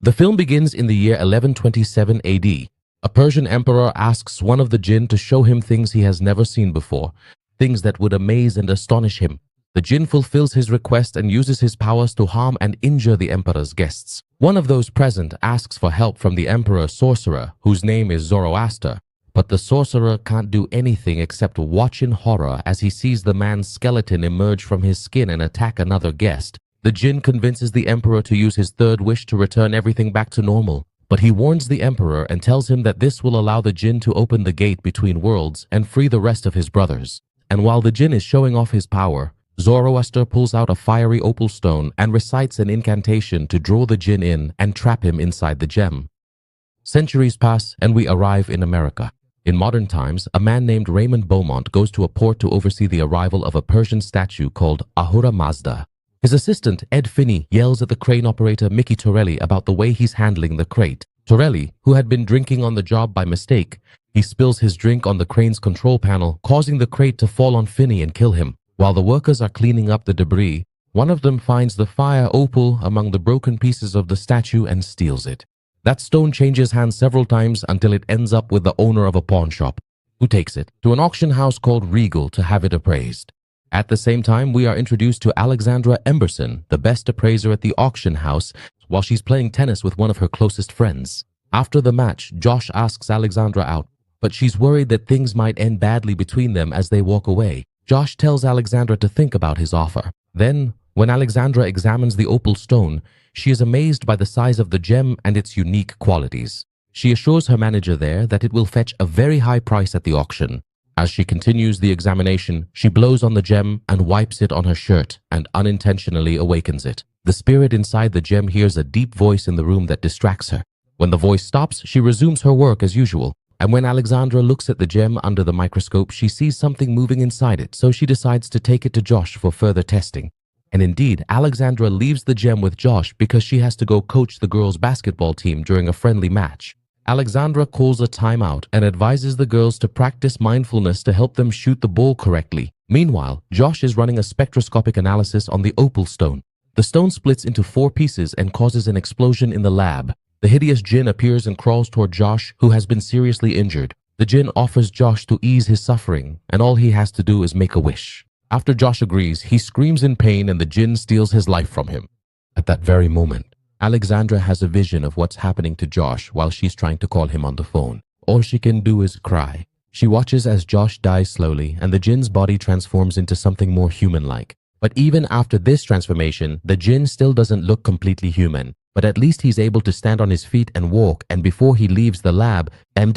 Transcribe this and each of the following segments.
The film begins in the year 1127 AD. A Persian emperor asks one of the jinn to show him things he has never seen before, things that would amaze and astonish him. The jinn fulfills his request and uses his powers to harm and injure the emperor's guests. One of those present asks for help from the emperor's sorcerer, whose name is Zoroaster. But the sorcerer can't do anything except watch in horror as he sees the man's skeleton emerge from his skin and attack another guest. The jinn convinces the emperor to use his third wish to return everything back to normal. But he warns the emperor and tells him that this will allow the jinn to open the gate between worlds and free the rest of his brothers. And while the jinn is showing off his power, Zoroaster pulls out a fiery opal stone and recites an incantation to draw the jinn in and trap him inside the gem. Centuries pass and we arrive in America. In modern times, a man named Raymond Beaumont goes to a port to oversee the arrival of a Persian statue called Ahura Mazda. His assistant, Ed Finney, yells at the crane operator Mickey Torelli about the way he's handling the crate. Torelli, who had been drinking on the job by mistake, he spills his drink on the crane's control panel, causing the crate to fall on Finney and kill him. While the workers are cleaning up the debris, one of them finds the fire opal among the broken pieces of the statue and steals it. That stone changes hands several times until it ends up with the owner of a pawn shop, who takes it to an auction house called Regal to have it appraised. At the same time, we are introduced to Alexandra Emberson, the best appraiser at the auction house, while she's playing tennis with one of her closest friends. After the match, Josh asks Alexandra out, but she's worried that things might end badly between them as they walk away. Josh tells Alexandra to think about his offer. Then, when Alexandra examines the opal stone, she is amazed by the size of the gem and its unique qualities. She assures her manager there that it will fetch a very high price at the auction. As she continues the examination, she blows on the gem and wipes it on her shirt and unintentionally awakens it. The spirit inside the gem hears a deep voice in the room that distracts her. When the voice stops, she resumes her work as usual. And when Alexandra looks at the gem under the microscope, she sees something moving inside it, so she decides to take it to Josh for further testing. And indeed, Alexandra leaves the gem with Josh because she has to go coach the girls' basketball team during a friendly match. Alexandra calls a timeout and advises the girls to practice mindfulness to help them shoot the ball correctly. Meanwhile, Josh is running a spectroscopic analysis on the opal stone. The stone splits into 4 pieces and causes an explosion in the lab. The hideous jinn appears and crawls toward Josh, who has been seriously injured. The jinn offers Josh to ease his suffering, and all he has to do is make a wish. After Josh agrees, he screams in pain and the jinn steals his life from him. At that very moment, Alexandra has a vision of what's happening to Josh while she's trying to call him on the phone. All she can do is cry. She watches as Josh dies slowly and the jinn's body transforms into something more human-like. But even after this transformation, the jinn still doesn't look completely human. But at least he's able to stand on his feet and walk, and before he leaves the lab, the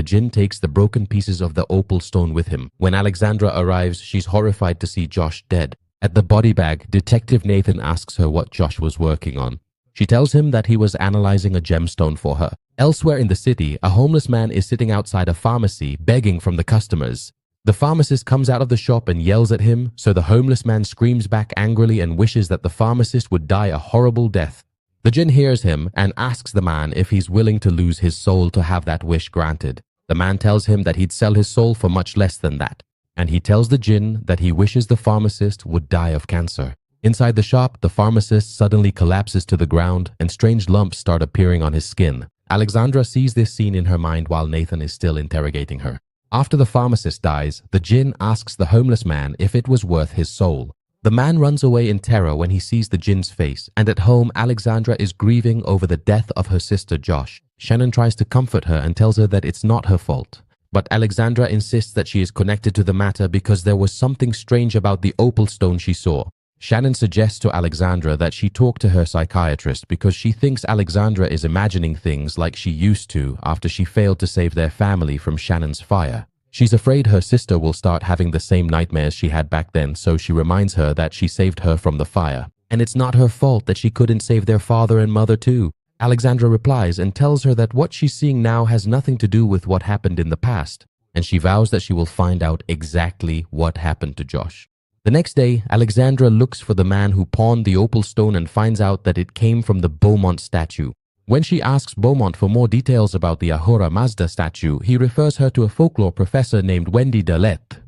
jinn takes the broken pieces of the opal stone with him. When Alexandra arrives, she's horrified to see Josh dead. At the body bag, Detective Nathan asks her what Josh was working on. She tells him that he was analyzing a gemstone for her. Elsewhere in the city, a homeless man is sitting outside a pharmacy begging from the customers. The pharmacist comes out of the shop and yells at him, so the homeless man screams back angrily and wishes that the pharmacist would die a horrible death. The jinn hears him and asks the man if he's willing to lose his soul to have that wish granted. The man tells him that he'd sell his soul for much less than that. And he tells the jinn that he wishes the pharmacist would die of cancer. Inside the shop, the pharmacist suddenly collapses to the ground and strange lumps start appearing on his skin. Alexandra sees this scene in her mind while Nathan is still interrogating her. After the pharmacist dies, the jinn asks the homeless man if it was worth his soul. The man runs away in terror when he sees the jinn's face, and at home, Alexandra is grieving over the death of her sister Josh. Shannon tries to comfort her and tells her that it's not her fault. But Alexandra insists that she is connected to the matter because there was something strange about the opal stone she saw. Shannon suggests to Alexandra that she talk to her psychiatrist because she thinks Alexandra is imagining things like she used to after she failed to save their family from Shannon's fire. She's afraid her sister will start having the same nightmares she had back then, so she reminds her that she saved her from the fire. And it's not her fault that she couldn't save their father and mother too. Alexandra replies and tells her that what she's seeing now has nothing to do with what happened in the past, and she vows that she will find out exactly what happened to Josh. The next day, Alexandra looks for the man who pawned the opal stone and finds out that it came from the Beaumont statue. When she asks Beaumont for more details about the Ahura Mazda statue, he refers her to a folklore professor named Wendy Dalette.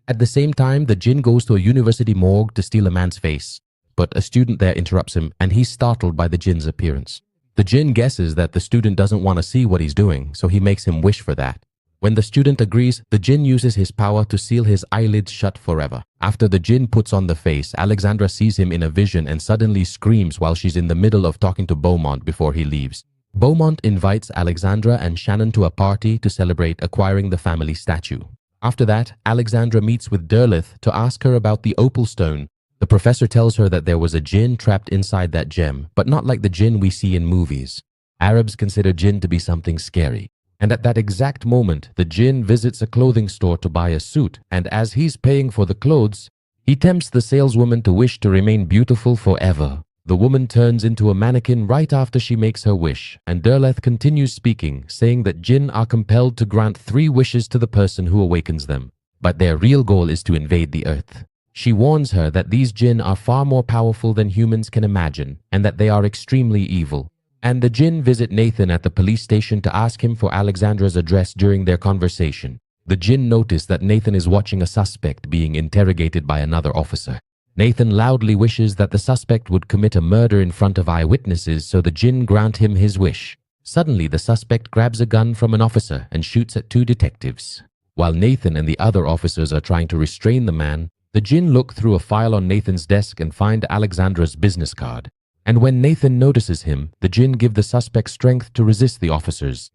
At the same time, the jinn goes to a university morgue to steal a man's face. but a student there interrupts him and he's startled by the jinn's appearance. The jinn guesses that the student doesn't want to see what he's doing, so he makes him wish for that. When the student agrees, the jinn uses his power to seal his eyelids shut forever. After the jinn puts on the face, Alexandra sees him in a vision and suddenly screams while she's in the middle of talking to Beaumont before he leaves. Beaumont invites Alexandra and Shannon to a party to celebrate acquiring the family statue. After that, Alexandra meets with Derleth to ask her about the opal stone. The professor tells her that there was a jinn trapped inside that gem, but not like the jinn we see in movies. Arabs consider jinn to be something scary. And at that exact moment, the jinn visits a clothing store to buy a suit, and as he's paying for the clothes, he tempts the saleswoman to wish to remain beautiful forever. The woman turns into a mannequin right after she makes her wish, and Derleth continues speaking, saying that jinn are compelled to grant 3 wishes to the person who awakens them, but their real goal is to invade the earth. She warns her that these jinn are far more powerful than humans can imagine, and that they are extremely evil. And the jinn visit Nathan at the police station to ask him for Alexandra's address during their conversation. The jinn notice that Nathan is watching a suspect being interrogated by another officer. Nathan loudly wishes that the suspect would commit a murder in front of eyewitnesses, so the jinn grant him his wish. Suddenly, the suspect grabs a gun from an officer and shoots at 2 detectives. While Nathan and the other officers are trying to restrain the man, the jinn look through a file on Nathan's desk and find Alexandra's business card. And when Nathan notices him, the jinn give the suspect strength to resist the officers.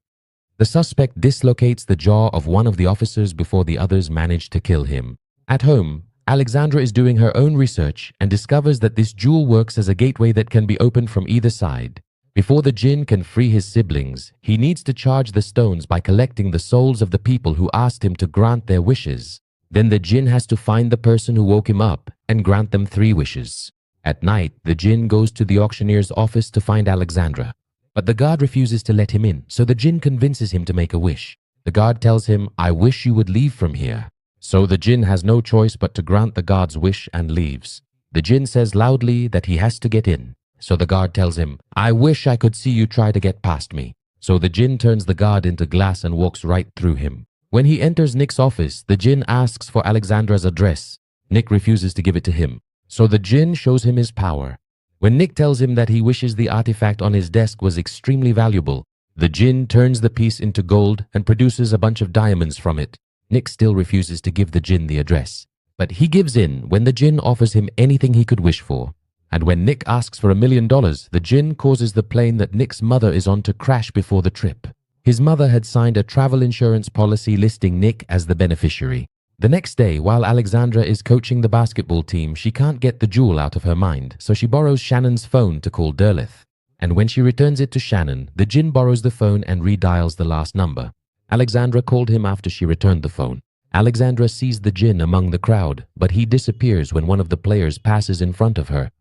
The suspect dislocates the jaw of one of the officers before the others manage to kill him. At home, Alexandra is doing her own research and discovers that this jewel works as a gateway that can be opened from either side. Before the jinn can free his siblings, he needs to charge the stones by collecting the souls of the people who asked him to grant their wishes. Then the jinn has to find the person who woke him up and grant them 3 wishes. At night, the jinn goes to the auctioneer's office to find Alexandra, but the guard refuses to let him in, so the jinn convinces him to make a wish. The guard tells him, "I wish you would leave from here." So the jinn has no choice but to grant the guard's wish and leaves. The jinn says loudly that he has to get in, so the guard tells him, "I wish I could see you try to get past me." So the jinn turns the guard into glass and walks right through him. When he enters Nick's office, the jinn asks for Alexandra's address. Nick refuses to give it to him. So the jinn shows him his power. When Nick tells him that he wishes the artifact on his desk was extremely valuable, the jinn turns the piece into gold and produces a bunch of diamonds from it. Nick still refuses to give the jinn the address, but he gives in when the jinn offers him anything he could wish for. And when Nick asks for $1 million, the jinn causes the plane that Nick's mother is on to crash before the trip. His mother had signed a travel insurance policy listing Nick as the beneficiary. The next day, while Alexandra is coaching the basketball team, she can't get the jewel out of her mind, so she borrows Shannon's phone to call Derleth. And when she returns it to Shannon, the jinn borrows the phone and redials the last number. Alexandra called him after she returned the phone. Alexandra sees the jinn among the crowd, but he disappears when one of the players passes in front of her.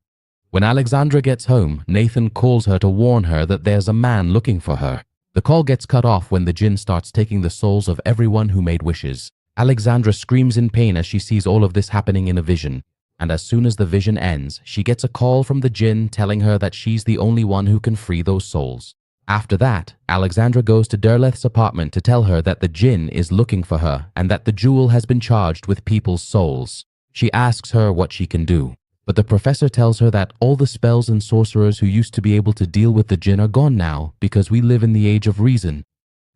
When Alexandra gets home, Nathan calls her to warn her that there's a man looking for her. The call gets cut off when the jinn starts taking the souls of everyone who made wishes. Alexandra screams in pain as she sees all of this happening in a vision. And as soon as the vision ends, she gets a call from the jinn telling her that she's the only one who can free those souls. After that, Alexandra goes to Derleth's apartment to tell her that the jinn is looking for her and that the jewel has been charged with people's souls. She asks her what she can do, but the professor tells her that all the spells and sorcerers who used to be able to deal with the jinn are gone now because we live in the age of reason.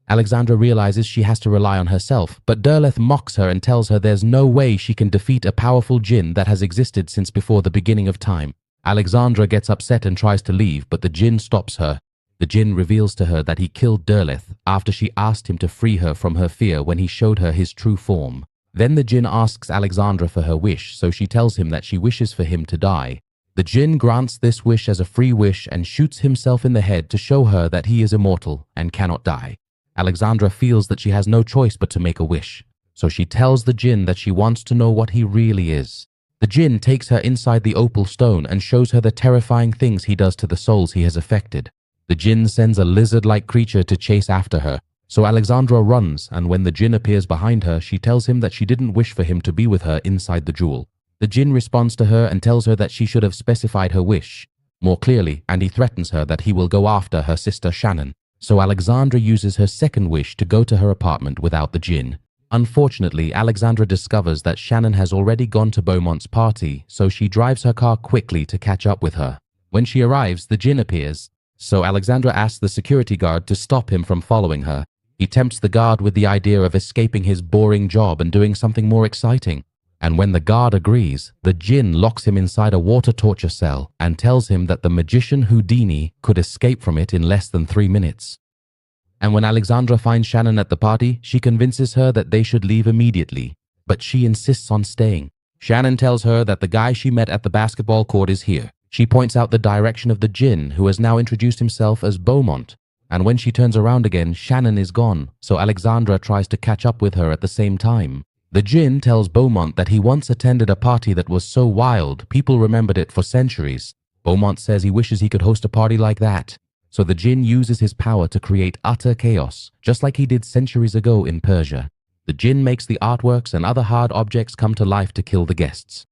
Alexandra realizes she has to rely on herself, but Derleth mocks her and tells her there's no way she can defeat a powerful jinn that has existed since before the beginning of time. Alexandra gets upset and tries to leave, but the jinn stops her. The jinn reveals to her that he killed Derleth after she asked him to free her from her fear when he showed her his true form. Then the jinn asks Alexandra for her wish, so she tells him that she wishes for him to die. The jinn grants this wish as a free wish and shoots himself in the head to show her that he is immortal and cannot die. Alexandra feels that she has no choice but to make a wish, so she tells the jinn that she wants to know what he really is. The jinn takes her inside the opal stone and shows her the terrifying things he does to the souls he has affected. The jinn sends a lizard-like creature to chase after her, so Alexandra runs, and when the jinn appears behind her, she tells him that she didn't wish for him to be with her inside the jewel. The jinn responds to her and tells her that she should have specified her wish more clearly, and he threatens her that he will go after her sister Shannon. So Alexandra uses her second wish to go to her apartment without the jinn. Unfortunately, Alexandra discovers that Shannon has already gone to Beaumont's party, so she drives her car quickly to catch up with her. When she arrives, the djinn appears, so Alexandra asks the security guard to stop him from following her. He tempts the guard with the idea of escaping his boring job and doing something more exciting. And when the guard agrees, the djinn locks him inside a water torture cell and tells him that the magician Houdini could escape from it in less than 3 minutes. And when Alexandra finds Shannon at the party, she convinces her that they should leave immediately, but she insists on staying. Shannon tells her that the guy she met at the basketball court is here. She points out the direction of the djinn, who has now introduced himself as Beaumont. And when she turns around again, Shannon is gone, so Alexandra tries to catch up with her at the same time. The djinn tells Beaumont that he once attended a party that was so wild, people remembered it for centuries. Beaumont says he wishes he could host a party like that. So the djinn uses his power to create utter chaos, just like he did centuries ago in Persia. The djinn makes the artworks and other hard objects come to life to kill the guests.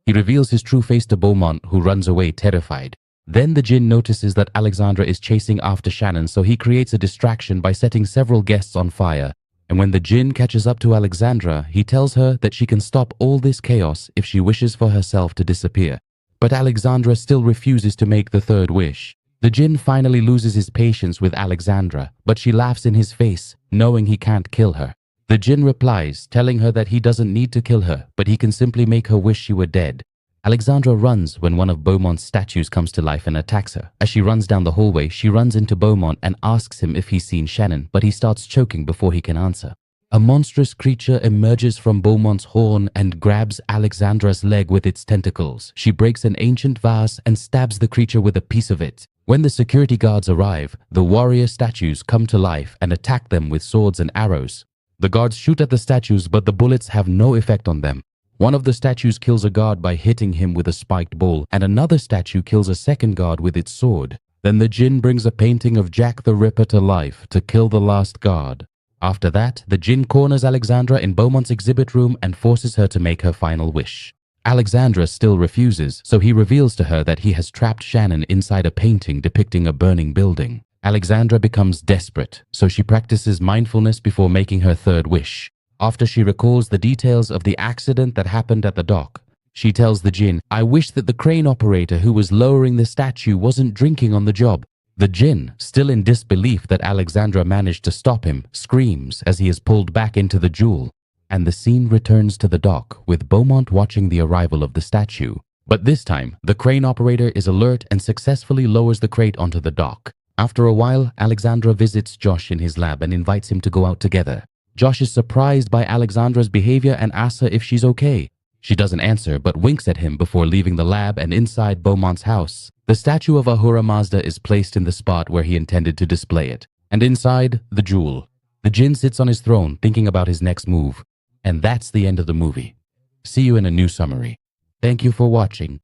He reveals his true face to Beaumont, who runs away terrified. Then the djinn notices that Alexandra is chasing after Shannon, so he creates a distraction by setting several guests on fire. And when the djinn catches up to Alexandra, he tells her that she can stop all this chaos if she wishes for herself to disappear. But Alexandra still refuses to make the third wish. The djinn finally loses his patience with Alexandra, but she laughs in his face, knowing he can't kill her. The djinn replies, telling her that he doesn't need to kill her, but he can simply make her wish she were dead. Alexandra runs when one of Beaumont's statues comes to life and attacks her. As she runs down the hallway, she runs into Beaumont and asks him if he's seen Shannon, but he starts choking before he can answer. A monstrous creature emerges from Beaumont's horn and grabs Alexandra's leg with its tentacles. She breaks an ancient vase and stabs the creature with a piece of it. When the security guards arrive, the warrior statues come to life and attack them with swords and arrows. The guards shoot at the statues, but the bullets have no effect on them. One of the statues kills a guard by hitting him with a spiked ball, and another statue kills a second guard with its sword. Then the djinn brings a painting of Jack the Ripper to life to kill the last guard. After that, the djinn corners Alexandra in Beaumont's exhibit room and forces her to make her final wish. Alexandra still refuses, so he reveals to her that he has trapped Shannon inside a painting depicting a burning building. Alexandra becomes desperate, so she practices mindfulness before making her third wish. After she recalls the details of the accident that happened at the dock, she tells the djinn, "I wish that the crane operator who was lowering the statue wasn't drinking on the job." The djinn, still in disbelief that Alexandra managed to stop him, screams as he is pulled back into the jewel. And the scene returns to the dock, with Beaumont watching the arrival of the statue. But this time, the crane operator is alert and successfully lowers the crate onto the dock. After a while, Alexandra visits Josh in his lab and invites him to go out together. Josh is surprised by Alexandra's behavior and asks her if she's okay. She doesn't answer, but winks at him before leaving the lab and inside Beaumont's house. The statue of Ahura Mazda is placed in the spot where he intended to display it. And inside, the jewel. The djinn sits on his throne, thinking about his next move. And that's the end of the movie. See you in a new summary. Thank you for watching.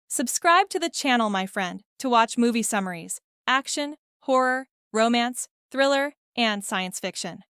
Subscribe to the channel, my friend, to watch movie summaries, action, horror, romance, thriller, and science fiction.